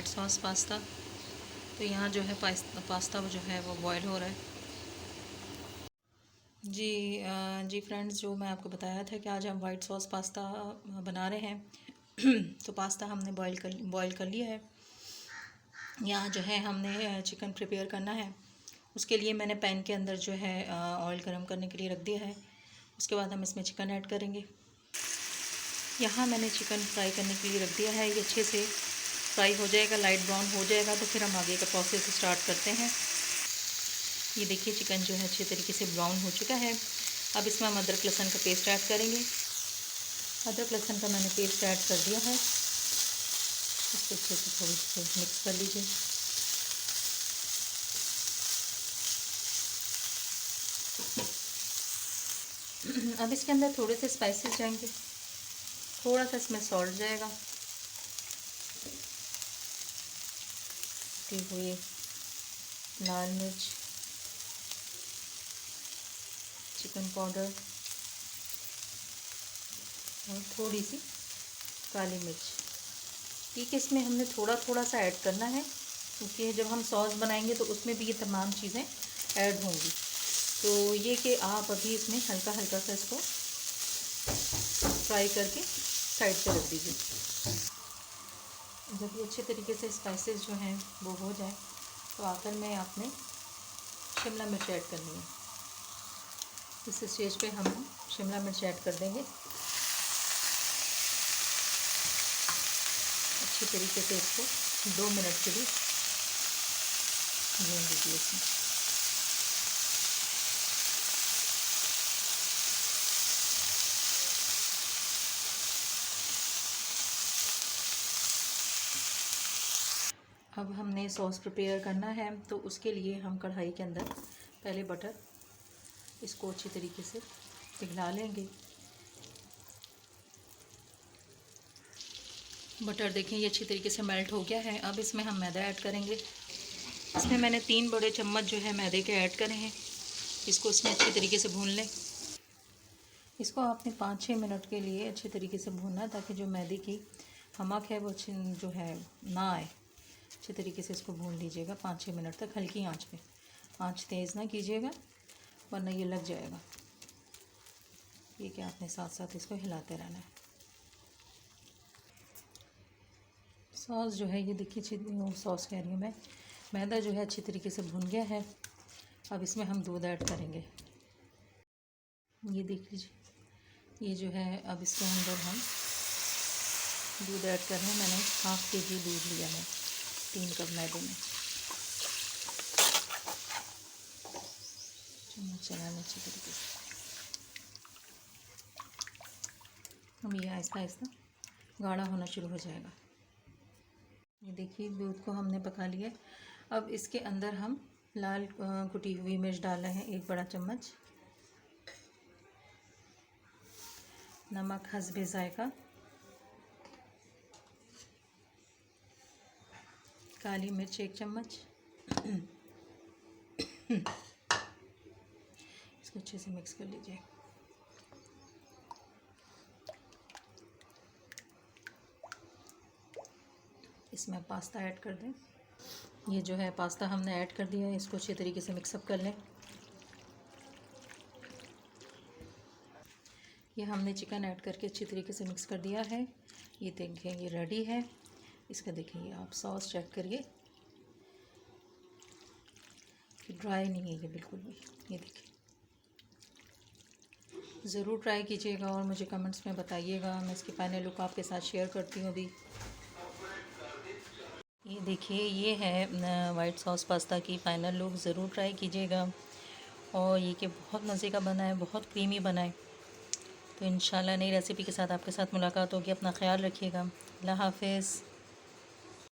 White sauce pasta. तो यहाँ जो है पास्ता जो है वो बॉयल हो रहा है। जी फ्रेंड्स, जो मैं आपको बताया था कि आज हम वाइट सॉस पास्ता बना रहे हैं। तो पास्ता हमने बॉयल कर लिया है। यहाँ जो है हमने चिकन प्रिपेयर करना है। उसके लिए मैंने पैन के अंदर जो है ऑयल गरम करने के लिए रख दिया है। उसके बाद हम इसमें चिकन ऐड करेंगे। यहाँ मैंने चिकन फ्राई करने के लिए रख दिया है। ये अच्छे से फ्राई हो जाएगा, लाइट ब्राउन हो जाएगा तो फिर हम आगे का प्रोसेस स्टार्ट करते हैं। ये देखिए चिकन जो है अच्छे तरीके से ब्राउन हो चुका है। अब इसमें हम अदरक लहसुन का पेस्ट ऐड करेंगे। अदरक लहसुन का मैंने पेस्ट ऐड कर दिया है। इसको अच्छे से थोड़ी सी मिक्स कर लीजिए। अब इसके अंदर थोड़े से स्पाइसेस जाएंगे, थोड़ा सा इसमें सॉल्ट जाएगा, हुई लाल मिर्च, चिकन पाउडर और थोड़ी सी काली मिर्च। ठीक है, इसमें हमने थोड़ा थोड़ा सा ऐड करना है क्योंकि जब हम सॉस बनाएंगे तो उसमें भी ये तमाम चीज़ें ऐड होंगी। तो ये कि आप अभी इसमें हल्का हल्का सा इसको फ्राई करके साइड पे रख दीजिए। जब ये अच्छे तरीके से स्पाइसेस जो हैं वो हो जाए तो आखिर में आपने शिमला मिर्च ऐड करनी है। इस स्टेज पे हम शिमला मिर्च ऐड कर देंगे। अच्छी तरीके से इसको 2 मिनट के लिए भून दीजिए इसमें। अब हमने सॉस प्रिपेयर करना है तो उसके लिए हम कढ़ाई के अंदर पहले बटर इसको अच्छी तरीके से पिघला लेंगे। बटर देखें ये अच्छी तरीके से मेल्ट हो गया है। अब इसमें हम मैदा ऐड करेंगे। इसमें मैंने 3 बड़े चम्मच जो है मैदे के ऐड करे हैं। इसको इसमें अच्छी तरीके से भून लें। इसको आपने 5-6 मिनट के लिए अच्छे तरीके से भूनना ताकि जो मैदे की नमक है वो अच्छी जो है ना आए। अच्छे तरीके से इसको भून लीजिएगा 5-6 मिनट तक हल्की आंच पे। आंच तेज़ ना कीजिएगा वरना ये लग जाएगा। ये कि आपने साथ साथ इसको हिलाते रहना है। सॉस जो है ये देखिए, सॉस कह रही हूँ मैं, मैदा जो है अच्छी तरीके से भुन गया है। अब इसमें हम दूध ऐड करेंगे। ये देख लीजिए, ये जो है अब इसके अंदर हम दूध ऐड कर रहे हैं। मैंने 1/2 kg दूध लिया है 3 कप मैदे में। चम्मच चलाना अच्छी तरीके से। हम ये आहिस्ता आहिस्ता गाढ़ा होना शुरू हो जाएगा। ये देखिए दूध को हमने पका लिया। अब इसके अंदर हम लाल कुटी हुई मिर्च डाल रहे हैं 1 बड़ा चम्मच। नमक हस्बे जायका, काली मिर्च 1 चम्मच। इसको अच्छे से मिक्स कर लीजिए। इसमें पास्ता ऐड कर दें। ये जो है पास्ता हमने ऐड कर दिया है। इसको अच्छे तरीके से मिक्सअप कर लें। ये हमने चिकन ऐड करके अच्छी तरीके से मिक्स कर दिया है। ये देखें ये रेडी है। इसका देखिए आप सॉस चेक करिए कि ड्राई नहीं है ये बिल्कुल भी। ये देखिए ज़रूर ट्राई कीजिएगा और मुझे कमेंट्स में बताइएगा। मैं इसकी फाइनल लुक आपके साथ शेयर करती हूँ अभी। ये देखिए ये है वाइट सॉस पास्ता की फ़ाइनल लुक। ज़रूर ट्राई कीजिएगा और ये कि बहुत मज़े का बना है, बहुत क्रीमी बना है। तो इंशाल्लाह नई रेसिपी के साथ आपके साथ मुलाकात होगी। अपना ख्याल रखिएगा। अल्लाह हाफ़िज़।